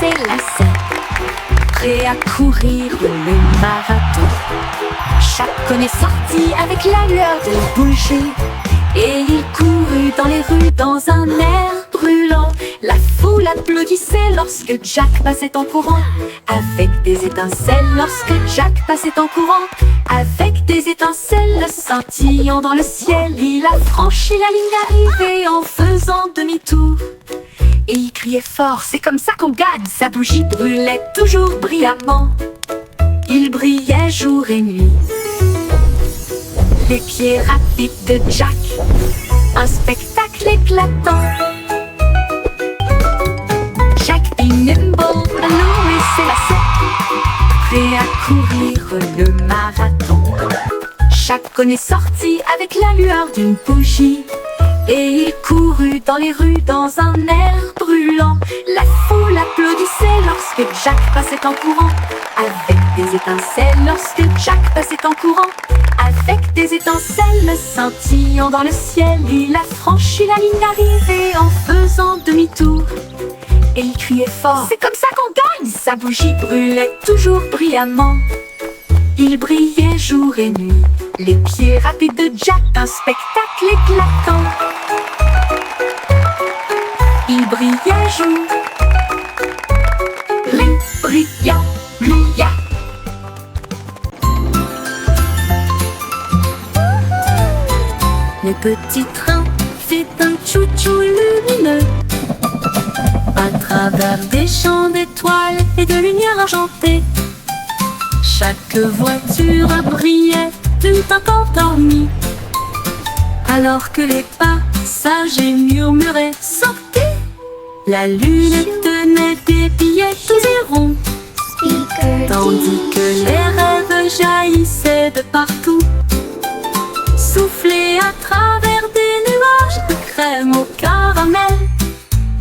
s'élaçait, prêt à courir le marathon. Chacun est sorti avec la lueur de bougie, et il courut dans les rues dans un air brûlant. La foule applaudissait lorsque Jack passait en courant, avec des étincelles lorsque Jack passait en courant. Avec des étincelles scintillant dans le ciel, il a franchi la ligne d'arrivée en faisant demi-tour. Et il criait fort, c'est comme ça qu'on gagne. Sa bougie brûlait toujours brillamment, il brillait jour et nuit. Les pieds rapides de Jack, un spectacle éclatant. Jack est nimble, alors et s'élaçait, prêt à courir le marathon. Chacun est sorti avec la lueur d'une bougie, et il courut dans les rues dans un air brûlant. La foule applaudissait lorsque Jack passait en courant, avec des étincelles lorsque Jack passait en courant. Avec des étincelles scintillant dans le ciel, il a franchi la ligne d'arrivée en faisant demi-tour. Et il criait fort, c'est comme ça qu'on gagne. Sa bougie brûlait toujours brillamment, il brillait jour et nuit. Les pieds rapides de Jack, un spectacle éclatant. Il brillait jour, brillant. Le petit train fait un chou-chou lumineux à travers des champs d'étoiles et de lumière argentée. Chaque voiture brillait tout encore dormie, alors que les passagers murmuraient « Sortez !» La lune tenait des billets tous et ronds, tandis que les rêves jaillissaient de partout, soufflés à travers des nuages de crème au caramel.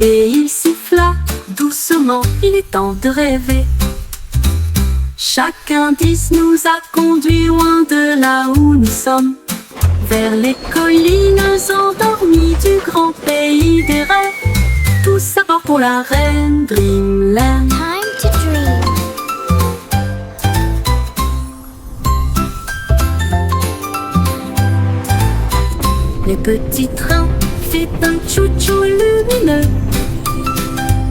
Et il siffla doucement, il est temps de rêver. Chaque indice nous a conduits loin de là où nous sommes, vers les collines endormies du grand pays des rêves. Tous à bord pour la reine Dreamland. Time to dream. Le petit train fait un chou-chou lumineux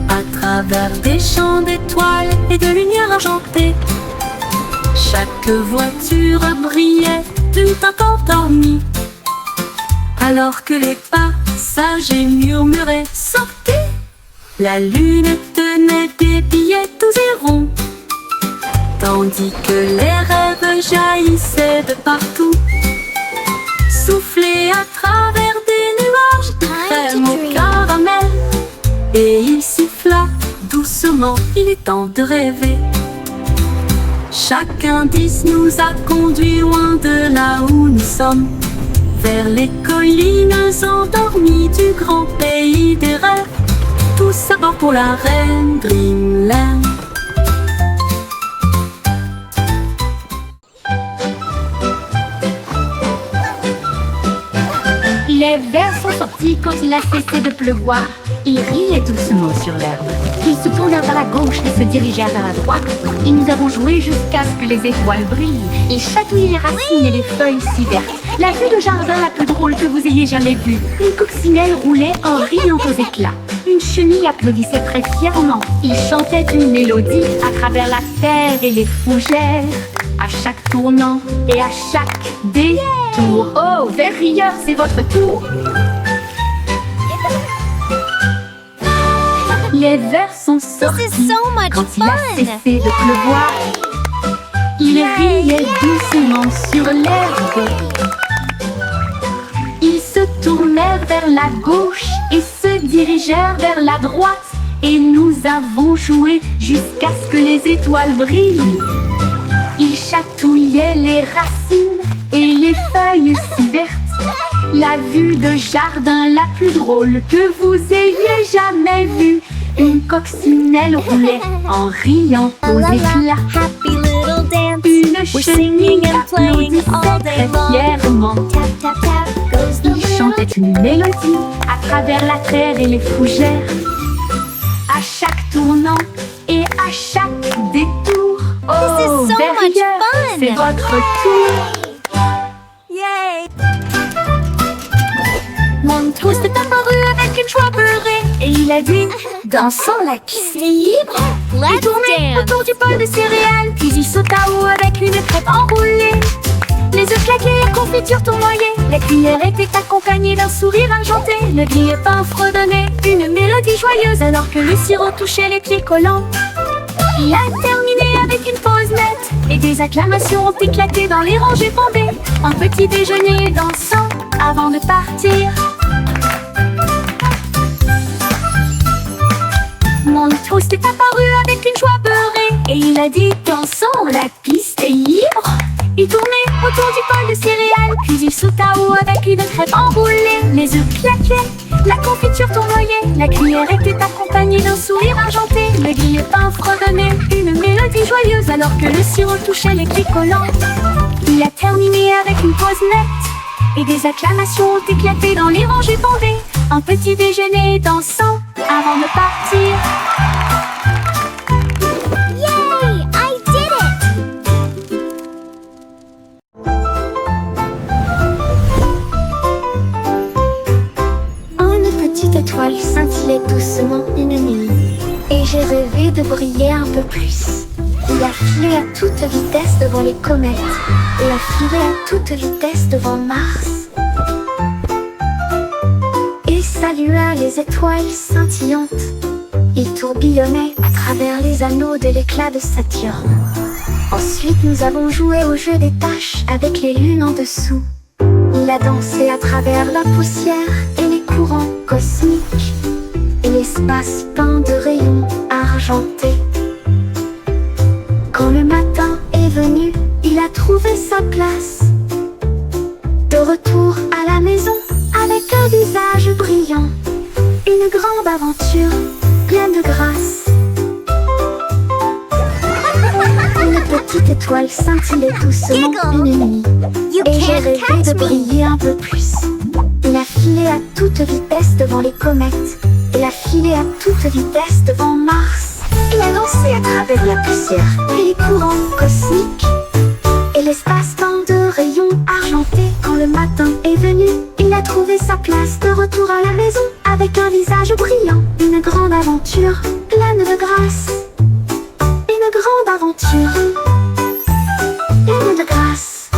à travers des champs d'étoiles et de lumière argentée. Chaque voiture brillait tout encore dormie, alors que les passagers murmuraient « Sortez !» La lune tenait des billets tous et ronds, tandis que les rêves jaillissaient de partout, soufflés à travers des nuages de crème au caramel. Et il siffla doucement, il est temps de rêver. Chaque indice nous a conduits loin de là où nous sommes, vers les collines endormies du grand pays des rêves. Tous à bord pour la reine Dreamland. Les vers sont sortis quand il a cessé de pleuvoir. Il riait doucement sur l'herbe. Ils se tournèrent vers la gauche et se dirigèrent vers la droite. Et nous avons joué jusqu'à ce que les étoiles brillent et chatouillent les racines et les feuilles si vertes. La vue de jardin la plus drôle que vous ayez jamais vue. Une coccinelle roulait en riant aux éclats. Une chenille applaudissait très fièrement. Il chantait une mélodie à travers la terre et les fougères. À chaque tournant et à chaque détour. Oh, vers rieur, c'est votre tour. Les vers sont sortis This is so much quand il a fun. cessé de pleuvoir. Il riait doucement sur l'herbe. Ils se tournèrent vers la gauche et se dirigèrent vers la droite. Et nous avons joué jusqu'à ce que les étoiles brillent. Ils chatouillaient les racines et les feuilles si vertes. La vue de jardin la plus drôle que vous ayez jamais vue. Une coccinelle roulait en riant aux éclats. Happy little dance. Une We're chenille singing and playing all applaudissait day très long. fièrement. Tap, tap, tap goes the Il little chantait une mélodie à travers la terre et les fougères. À chaque tournant derrière, fun. c'est votre tour. Yay! Montrose est apparu avec une joie beurrée et il a dit, dansons la piste libre. Il Let's tournait dance! autour du bol de céréales, puis il sauta haut avec une crêpe enroulée. Les œufs claqués, la confiture tournoyait, la cuillère était accompagnée d'un sourire argenté. Le grille-pain fredonnait une mélodie joyeuse alors que le sirop touchait les pieds collants. Il a terminé avec une pause nette et des acclamations ont éclaté dans les rangées bombées. Un petit déjeuner dansant avant de partir. Montrose est apparu avec une joie beurrée et il a dit, dansons, la piste est libre. Il tournait autour du bol de céréales, puis il sauta haut avec une crêpe enroulée. Les œufs claquaient, la confiture tournoyait, la cuillère était accompagnée d'un sourire argenté. Le grille-pain fredonnait une mélodie joyeuse alors que le sirop touchait les pieds collants. Il a terminé avec une pause nette et des acclamations ont éclaté dans les rangées bondées. Un petit déjeuner dansant avant de partir. Yay! I did it! Une petite étoile scintillait doucement une nuit, et j'ai rêvé de briller un peu plus. Il a filé à toute vitesse devant les comètes, et a filé à toute vitesse devant Mars. Et salua les étoiles scintillantes. Il tourbillonnait à travers les anneaux de l'éclat de Saturne. Ensuite nous avons joué au jeu des taches avec les lunes en dessous. Il a dansé à travers la poussière et les courants cosmiques, et l'espace peint de rayons argentés. Quand le matin est venu, il a trouvé sa place. De retour à la maison, avec un visage brillant, une grande aventure pleine de grâce. Une petite étoile scintillait doucement une nuit, You et j'ai can't rêvé catch de me! briller un peu plus. Il a filé à toute vitesse devant les comètes, et a filé à toute vitesse devant Mars. Il a lancé à travers la poussière et les courants cosmiques, et l'espace peint de rayons argentés. Quand le matin est venu, il a trouvé sa place. De retour à la maison, avec un visage brillant, une grande aventure pleine de grâce. Une grande aventure pleine de grâce.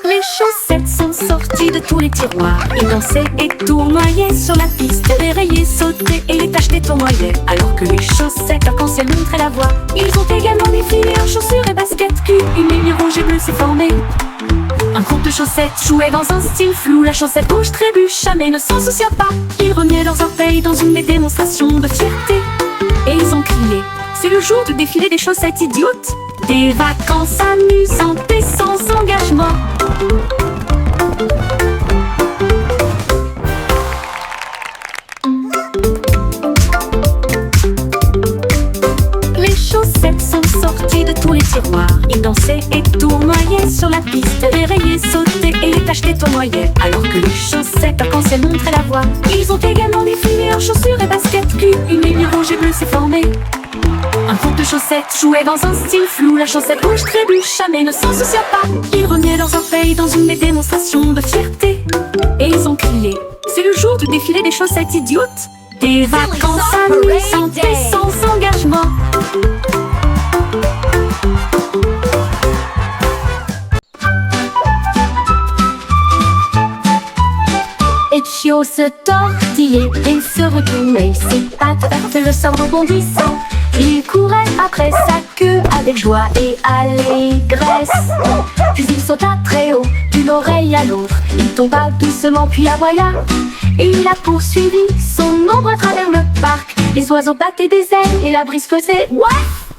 Les chaussettes sont sorties de tous les tiroirs. Ils dansaient et tournoyaient sur la piste. Les rayés sautaient et les taches les tournoyaient. Alors que les chaussettes arc-en-ciel montraient la voie. Ils ont également défilé en chaussures et baskets culs. Une ligne rouge et bleue s'est formée. Un groupe de chaussettes jouait dans un style flou. La chaussette rouge trébucha mais ne s'en soucia pas. Ils remuaient leurs orteils dans une démonstration de fierté. Et ils ont crié, c'est le jour du défilé des chaussettes idiotes. Des vacances amusantes et sans engagement. Les chaussettes sont sorties de tous les tiroirs. Ils dansaient et tournoyaient sur la piste. Les rayés sautaient et les taches les tournoyaient. Alors que les chaussettes arc-en-ciel montraient la voie. Ils ont également défilé en chaussures et baskets culs. Une ligne rouge et bleue s'est formée. Un groupe de chaussettes jouait dans un style flou. La chaussette rouge trébucha mais ne s'en soucia pas. Ils remuaient leurs orteils dans une démonstration de fierté. Et ils ont crié, c'est le jour du défilé des chaussettes idiotes. Des vacances amusantes et sans engagement. Etchio se tortillait et se retournait. Ses pattes heurtaient le sol rebondissant. Il courait après sa queue avec joie et allégresse. Puis il sauta très haut, d'une oreille à l'autre. Il tomba doucement puis aboya. Et il a poursuivi son ombre à travers le parc. Les oiseaux battaient des ailes et la brise faisait ouaf.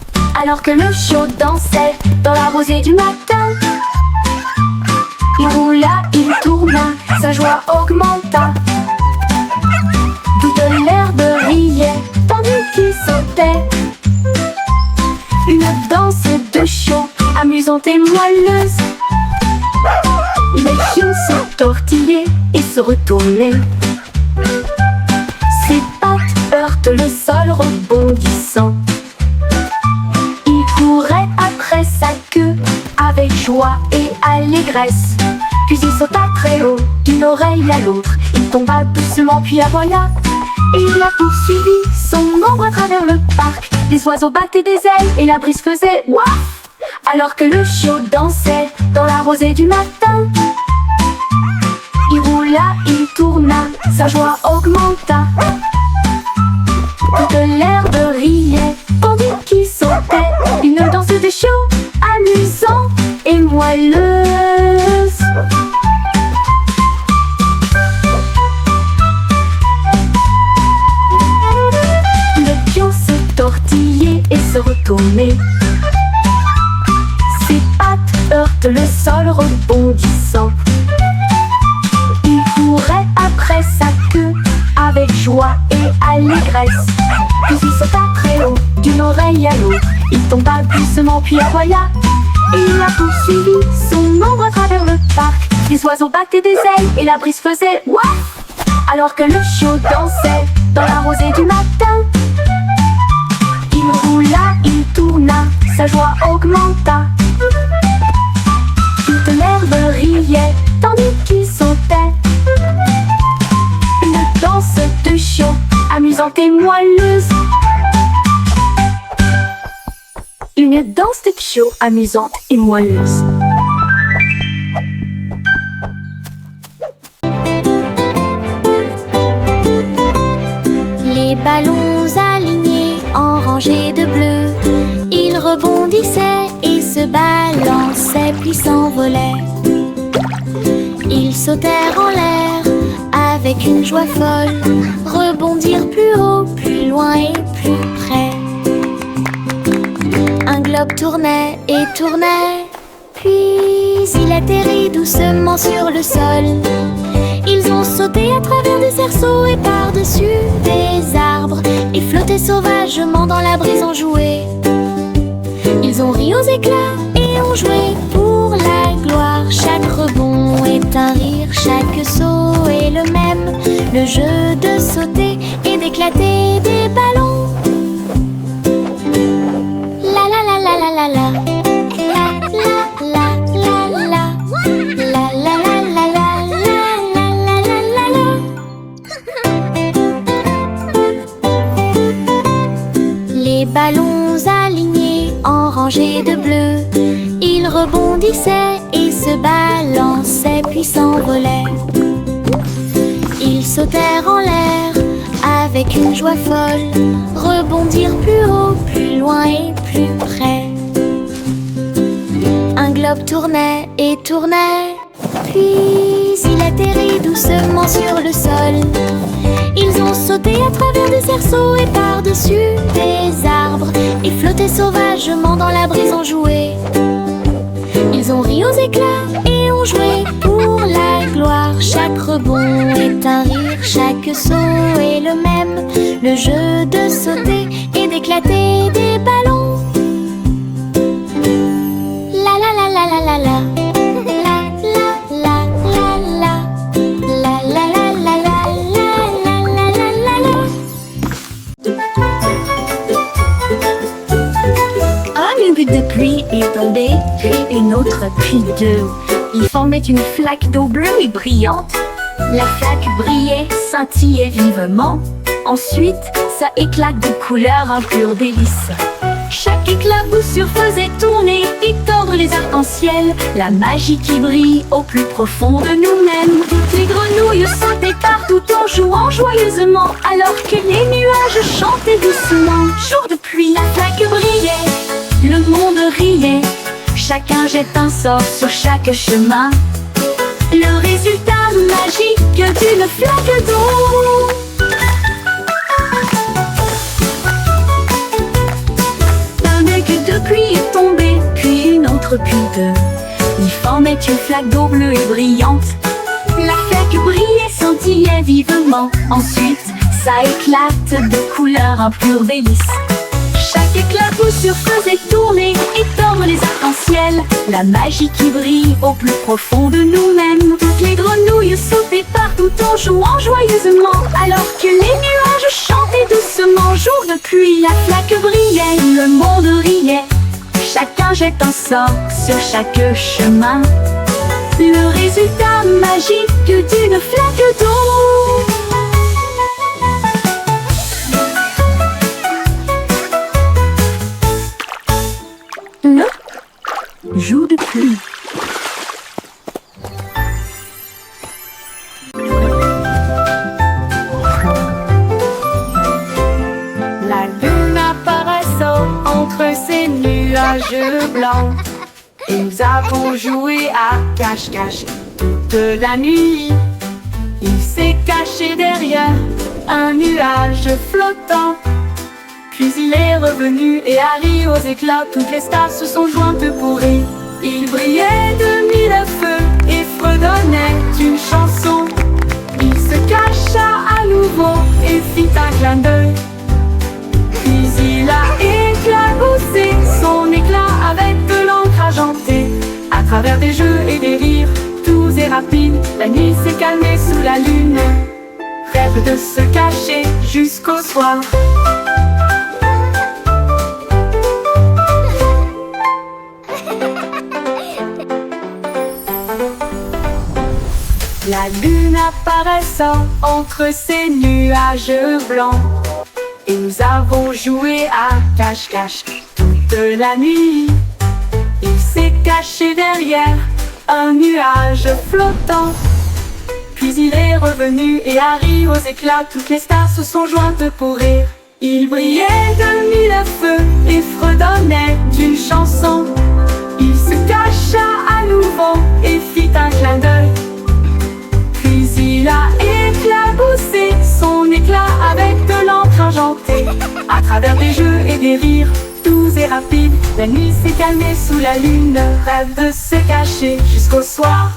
Alors que le chiot dansait dans la rosée du matin. Il roula, il tourna, sa joie augmenta. Toute l'herbe riait, tandis qu'il sautait. Une danse de chiot, amusante et moelleuse. Les chiots se tortillaient et se retournaient. Ses pattes heurtent le sol. sol rebondissant. Il courait après sa queue avec joie et allégresse. Puis il sauta très haut d'une oreille à l'autre. Il tomba doucement puis voilà. Il a poursuivi son ombre à travers le parc. Les oiseaux battaient des ailes et la brise faisait waf. Alors que le chiot dansait dans la rosée du matin. Il roula, il tourna, sa joie augmenta. Toute l'herbe riait tandis qu'il sautait. Une danse de chiot amusant et moelleuse. Le pion se tortillait et se retournait. Ses pattes heurtent le sol rebondissant. Il courait après sa queue avec joie et allégresse. Puis il sauta très haut d'une oreille à l'autre. Il tomba doucement puis voilà. Il a poursuivi son ombre à travers le parc. Les oiseaux battaient des ailes et la brise faisait waf. Alors que le chiot dansait dans la rosée du matin. Il roula, il tourna, sa joie augmenta. Toute l'herbe riait tandis qu'il sautait. Une danse de chiot amusante et moelleuse. Une danse de chiot amusante et moelleuse. Les ballons alignés en rangées de bleu, ils rebondissaient et se balançaient puis s'envolaient. Ils sautèrent en l'air avec une joie folle, rebondirent plus haut, plus loin et plus près. Un globe tournait et tournait, puis il atterrit doucement sur le sol. Ils ont sauté à travers des cerceaux et par-dessus des arbres et flotté sauvagement dans la brise enjouée. Ils ont ri aux éclats et ont joué pour la gloire. Chaque rebond est un rire, chaque saut est le même. Le jeu de sauter et d'éclater des ballons. La la la la la la la. Les ballons alignés en rangées de bleu, ils rebondissaient et se balançaient puis s'envolaient. Ils sautèrent en l'air avec une joie folle, rebondirent plus haut, plus loin et plus près. Un globe tournait et tournait, puis il atterrit doucement sur le sol. Ils ont sauté à travers des cerceaux et par-dessus des arbres et flotté sauvagement dans la brise enjouée. Ils ont ri aux éclats et ont joué pour la gloire. Chaque rebond est un rire, chaque saut est le même. Le jeu de sauter et d'éclater des ballons. La la la la la la la. Une goutte de pluie est tombée, puis une autre, puis deux. Ils formaient une flaque d'eau bleue et brillante. La flaque brillait, scintillait vivement. Ensuite, ça éclate de couleurs, un pur délice. Chaque éclaboussure faisait tourner et tordre les arcs-en-ciel. La magie qui brille au plus profond de nous-mêmes. Toutes les grenouilles sautaient partout en jouant joyeusement, alors que les nuages chantaient doucement. Jour de pluie, la flaque brillait, le monde riait. Chacun jette un sort sur chaque chemin. Le résultat magique d'une flaque d'eau. Un goutte de pluie est tombé, puis une autre, puis deux. Ils formaient une flaque d'eau bleue et brillante. La flaque brillait, scintillait vivement. Ensuite, ça éclate de couleurs, un pur délice. Chaque éclaboussure faisait tourner et tordre les arcs-en-ciel. La magie qui brille au plus profond de nous-mêmes. Toutes les grenouilles sautaient partout en jouant joyeusement, alors que les nuages chantaient doucement. jour de pluie, la flaque brillait, le monde riait. Chacun jette un sort sur chaque chemin. Le résultat magique d'une flaque d'eau. Le jour de pluie. La lune apparaissant entre ces nuages blancs, et nous avons joué à cache-cache toute la nuit. Il s'est caché derrière un nuage flottant, puis il est revenu et a ri aux éclats. Toutes les stars se sont jointes pour rire. Il brillait de mille feux et fredonnait une chanson. Il se cacha à nouveau et fit un clin d'œil. Puis il a éclaboussé son éclat avec de l'encre argentée. À travers des jeux et des rires, doux et rapides, la nuit s'est calmée sous la lune. Rêve de se cacher jusqu'au soir. La lune apparaissant entre ces nuages blancs, et nous avons joué à cache-cache toute la nuit. Il s'est caché derrière un nuage flottant, puis il est revenu et a ri aux éclats. Toutes les stars se sont jointes pour rire. Il brillait de mille feux et fredonnait d'une chanson. Il se cacha à nouveau et fit un clin d'œil. Puis il a éclaboussé son éclat avec de l'encre argentée. À travers des jeux et des rires, doux et rapides, la nuit s'est calmée sous la lune. Rêve de se cacher jusqu'au soir.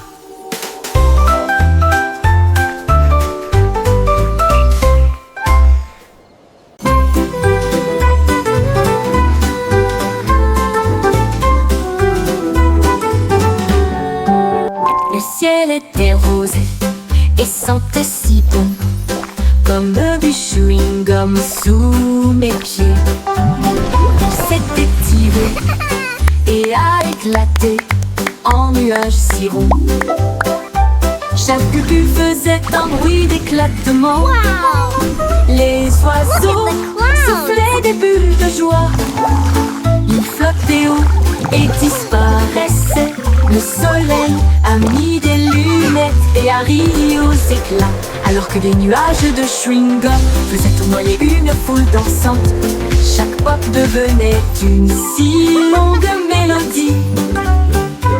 Le ciel était rose et sentait si bon, comme du chewing-gum sous mes pieds. Il s'était tiré et a éclaté en nuages si ronds. Chaque bulle faisait un bruit d'éclatement. Les oiseaux soufflaient des bulles de joie. Ils flottaient haut et disparaissaient. Le soleil a mis des lunettes et a ri aux éclats, alors que des nuages de chewing-gum faisaient tournoyer une foule dansante. Chaque pop devenait une si longue mélodie.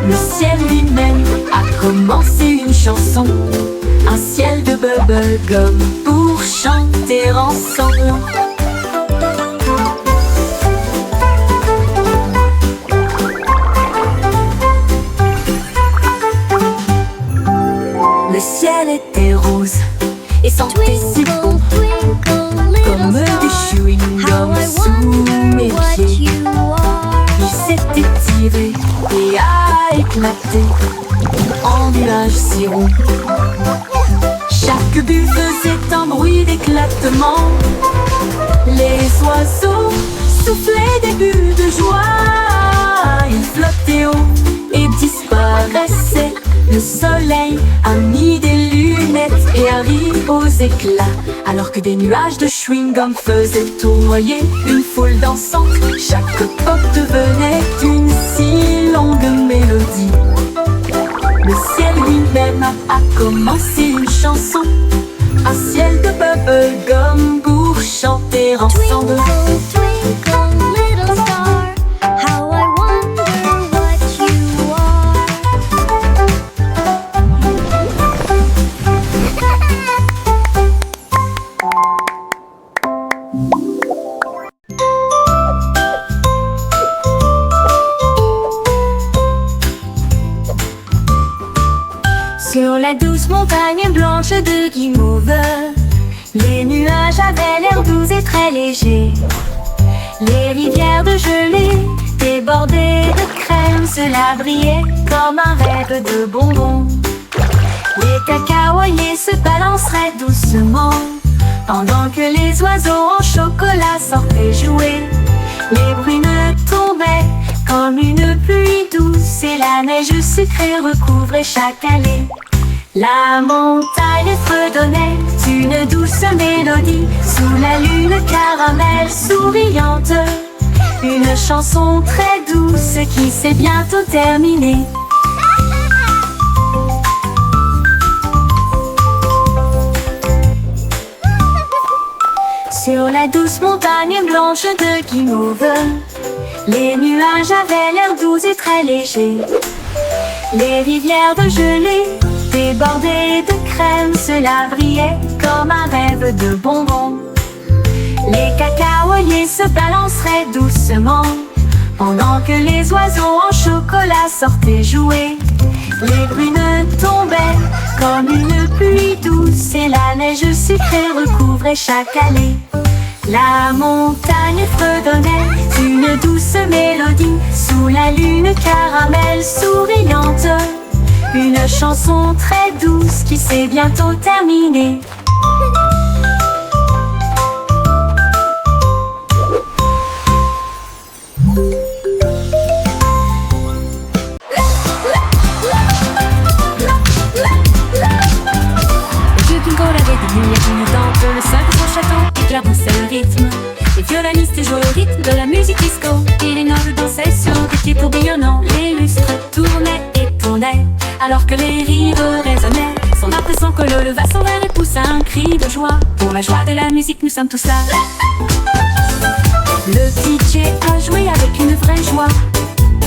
Le ciel lui-même a commencé une chanson, un ciel de bubblegum pour chanter ensemble. Le ciel était rose et sentait si bon, comme du chewing-gum sous mes pieds. Il s'était tiré et a éclaté en nuages si ronds. Chaque bulle faisait un bruit d'éclatement. Les oiseaux soufflaient des bulles de joie. Ils flottaient haut et disparaissaient. Le soleil a mis des lunettes et a ri aux éclats, alors que des nuages de chewing-gum faisaient tournoyer une foule dansante. Chaque pop devenait une si longue mélodie. Le ciel lui-même a commencé une chanson, un ciel de bubblegum pour chanter ensemble. Twinkle, little star, how I wonder what you are. Sur la douce montagne blanche de guimauve, les nuages avaient l'air doux et très légers. Les rivières de gelée débordées de crème, cela brillait comme un rêve de bonbons. Les cacaoyers se balanceraient doucement Pendant que les oiseaux en chocolat sortaient jouer, les brunes tombaient comme une pluie douce et la neige sucrée recouvrait chaque allée. La montagne fredonnait une douce mélodie sous la lune caramel souriante. Une chanson très douce qui s'est bientôt terminée. Sur la douce montagne blanche de Guimauve, les nuages avaient l'air doux et très légers. Les rivières de gelée débordées de crème, cela brillait comme un rêve de bonbons. Les cacaoyers se balanceraient doucement pendant que les oiseaux en chocolat sortaient jouer. Les brunes tombaient comme une pluie douce et la neige sucrée recouvrait chaque allée. La montagne fredonnait une douce mélodie sous la lune caramel souriante. Une chanson très douce qui s'est bientôt terminée. Le sol de son château éclaboussait le rythme. Les violonistes jouaient au rythme de la musique disco et les nobles dansaient sur des pieds tourbillonnants. Les lustres tournaient et tournaient alors que les rires résonnaient. Son art et son colo leva son verre et poussa un cri de joie. Pour la joie de la musique, nous sommes tous là. Le DJ a joué avec une vraie joie.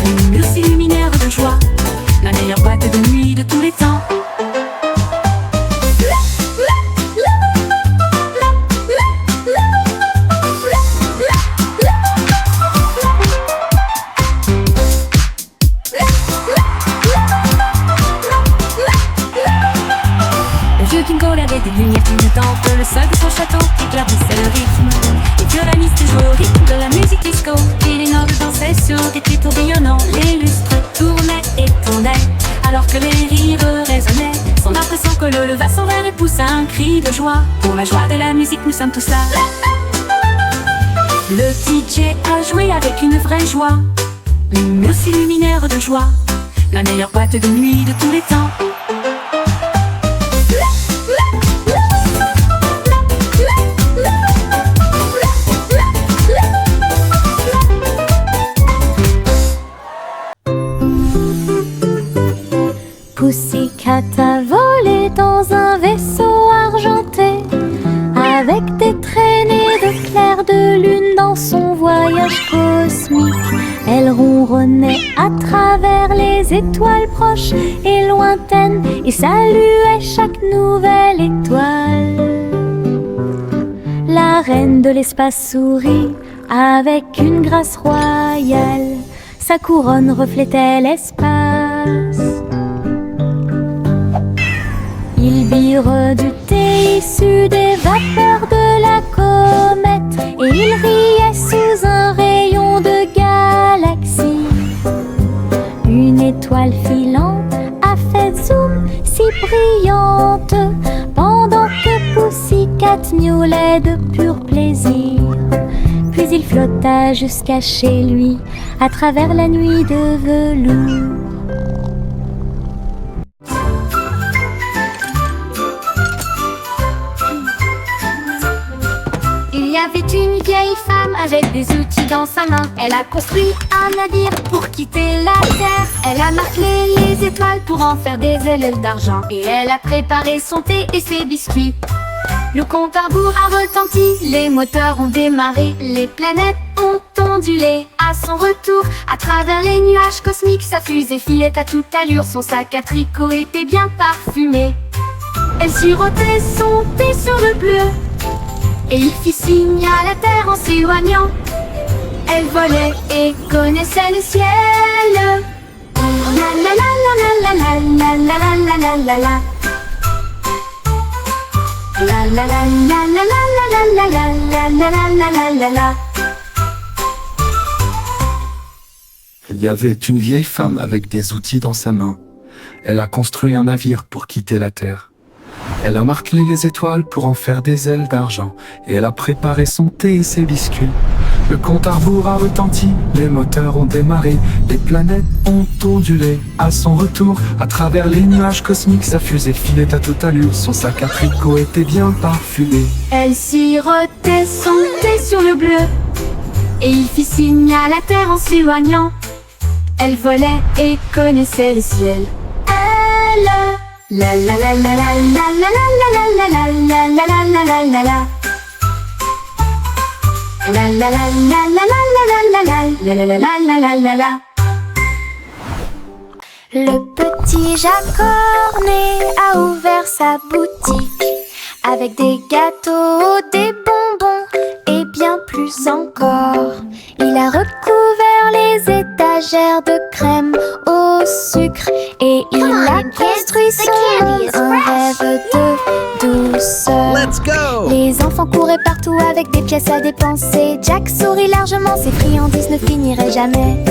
Une murs s'illuminèrent de joie. La meilleure boîte de nuit de tous les temps. Des lumières clignotantes, le sol de son château éclaboussait le rythme. Les violonistes jouaient au rythme de la musique disco et les nobles dansaient sur des pieds tourbillonnants. Les lustres tournaient et tournaient alors que les rires résonnaient. Son art et son colo leva son verre et poussa un cri de joie. Pour la joie de la musique, nous sommes tous là. Le DJ a joué avec une vraie joie. Les murs s'illuminèrent de joie. La meilleure boîte de nuit de tous les temps. Pussycat a volé dans un vaisseau argenté, avec des traînées de clair de lune dans son voyage cosmique. Elle ronronnait à travers les étoiles proches et lointaines et saluait chaque nouvelle étoile. La reine de l'espace sourit avec une grâce royale, sa couronne reflétait l'espace. Ils birent du thé issu des vapeurs de la comète et ils riaient sous un rayon de galaxie. Une étoile filante a fait zoom si brillante pendant que Pussycat miaulait de pur plaisir. Puis il flotta jusqu'à chez lui à travers la nuit de velours. Il y avait une vieille femme avec des outils dans sa main. Elle a construit un navire pour quitter la terre. Elle a martelé les étoiles pour en faire des ailes d'argent. Et elle a préparé son thé et ses biscuits. Le compte à rebours a retenti, les moteurs ont démarré. Les planètes ont ondulé à son retour. À travers les nuages cosmiques, sa fusée filait à toute allure. Son sac à tricot était bien parfumé. Elle sirotait son thé sur le bleu et il fit signe à la terre en s'éloignant. Elle volait et connaissait le ciel. La la la la la la la la la la la la. La la la la la la la la la la la la la la. Il y avait une vieille femme avec des outils dans sa main. Elle a construit un navire pour quitter la terre. Elle a martelé les étoiles pour en faire des ailes d'argent, et elle a préparé son thé et ses biscuits. Le compte à rebours a retenti, les moteurs ont démarré, les planètes ont ondulé. À son retour, à travers les nuages cosmiques, sa fusée filait à toute allure, son sac à tricot était bien parfumé. Elle sirotait son thé sur le bleu, et il fit signe à la terre en s'éloignant. Elle volait et connaissait le ciel. Elle, la la la la la la la la la la la la la la la la la. La la la la la la la la la la la la la la la. Le petit Jacques-Cornet a ouvert sa boutique avec des gâteaux, des bonbons et bien plus encore. Il a recouvert les étagères de crème au sucre et il a construit son monde, un rêve de douceur. Let's go! Les enfants couraient partout avec des pièces à dépenser. Jack sourit largement, ses friandises ne finiraient jamais.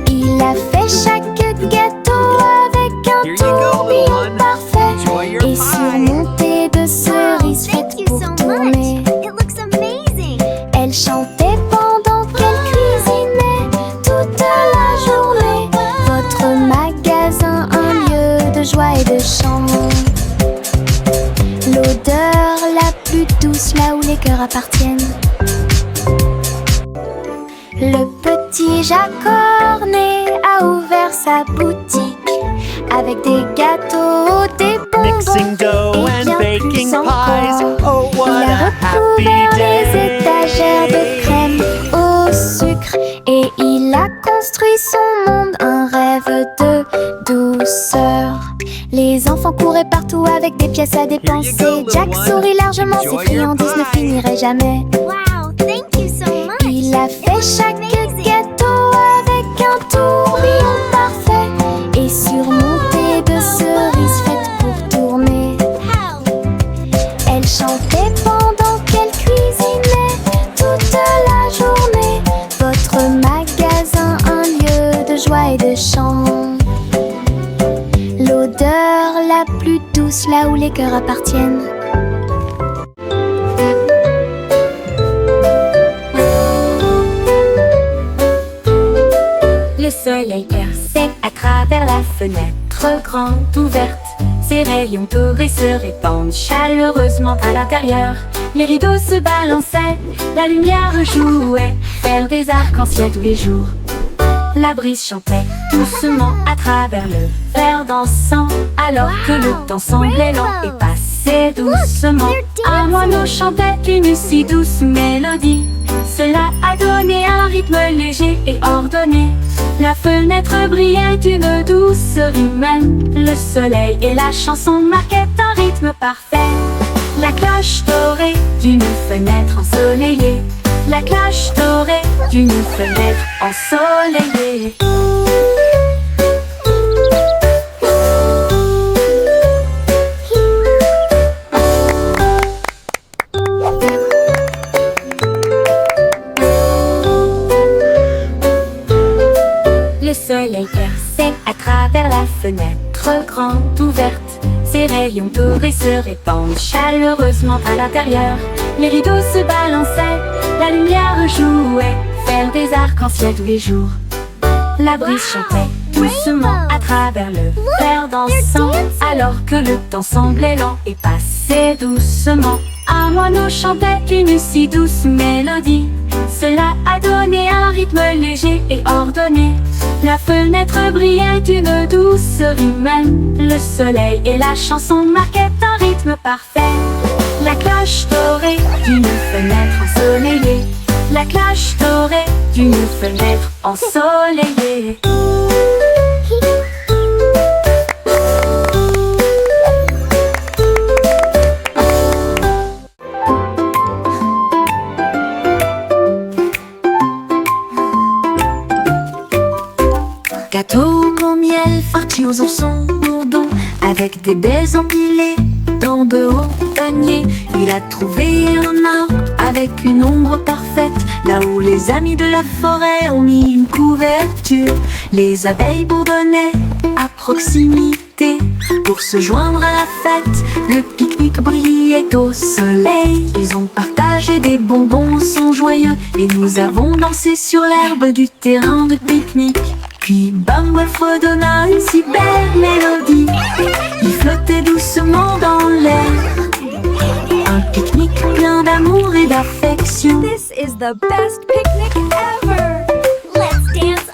Il a fait chaque gâteau avec un Here you go, tourbillon little one. parfait Enjoy your et pie. surmonté de cerises faites pour tourner. It looks amazing. Elle chantait pendant qu'elle cuisinait toute la journée. Votre magasin, un lieu de joie et de chant. L'odeur la plus douce là où les cœurs appartiennent. Le petit Jacques-Cornet a ouvert sa boutique avec des gâteaux, des Mixing bonbons dough et and bien baking plus pies. encore. Oh, what Il a a happy recouvert les day! étagères de crème au sucre et il a construit son monde, un rêve de douceur. Les enfants couraient partout avec des pièces à dépenser. little Jack one. sourit largement, ses Enjoy your friandises ne pie. finiraient jamais. Wow, thank you so much. Il a fait It chaque looks amazing. gâteau avec un tourbillon parfait et surmonté de cerises faites pour tourner. How? Elle chantait pendant qu'elle cuisinait toute la journée. Votre magasin, un lieu de joie et de chant. L'odeur la plus douce là où les cœurs appartiennent. Le soleil perçait à travers la fenêtre grande ouverte. Ses rayons dorés se répandent chaleureusement à l'intérieur. Les rideaux se balançaient, la lumière jouait, faire des arcs-en-ciel tous les jours. La brise chantait doucement à travers le verre dansant, alors que le temps semblait lent et passait doucement. Un moineau chantait une si douce mélodie. Cela a donné un rythme léger et ordonné. La fenêtre brillait d'une douceur humaine. Le soleil et la chanson marquaient un rythme parfait. La cloche dorée d'une fenêtre ensoleillée. La cloche dorée d'une fenêtre ensoleillée. Le soleil perçait à travers la fenêtre grande ouverte. Ses rayons dorés se répandent chaleureusement à l'intérieur. Les rideaux se balançaient, la lumière jouait, faire des arcs-en-ciel tous les jours. La brise chantait doucement à travers le verre dansant, alors que le temps semblait lent et passait doucement. Un moineau chantait une si douce mélodie. Cela a donné un rythme léger et ordonné. La fenêtre brillait d'une douceur humaine. Le soleil et la chanson marquaient un rythme parfait. La cloche dorée d'une fenêtre ensoleillée. La cloche dorée d'une fenêtre ensoleillée. Gâteau au miel farci aux oursons bourdons, avec des baies empilées dans de hauts paniers. Il a trouvé un arbre avec une ombre parfaite, là où les amis de la forêt ont mis une couverture. Les abeilles bourdonnaient à proximité pour se joindre à la fête. Le pique-nique brillait au soleil. Ils ont partagé des bonbons, sont joyeux. Et nous avons dansé sur l'herbe du terrain de pique-nique. Puis Bumble fredonna une si belle mélodie. Il flottait doucement dans l'air. Un pique-nique plein d'amour et d'affection. This is the best picnic ever! Let's dance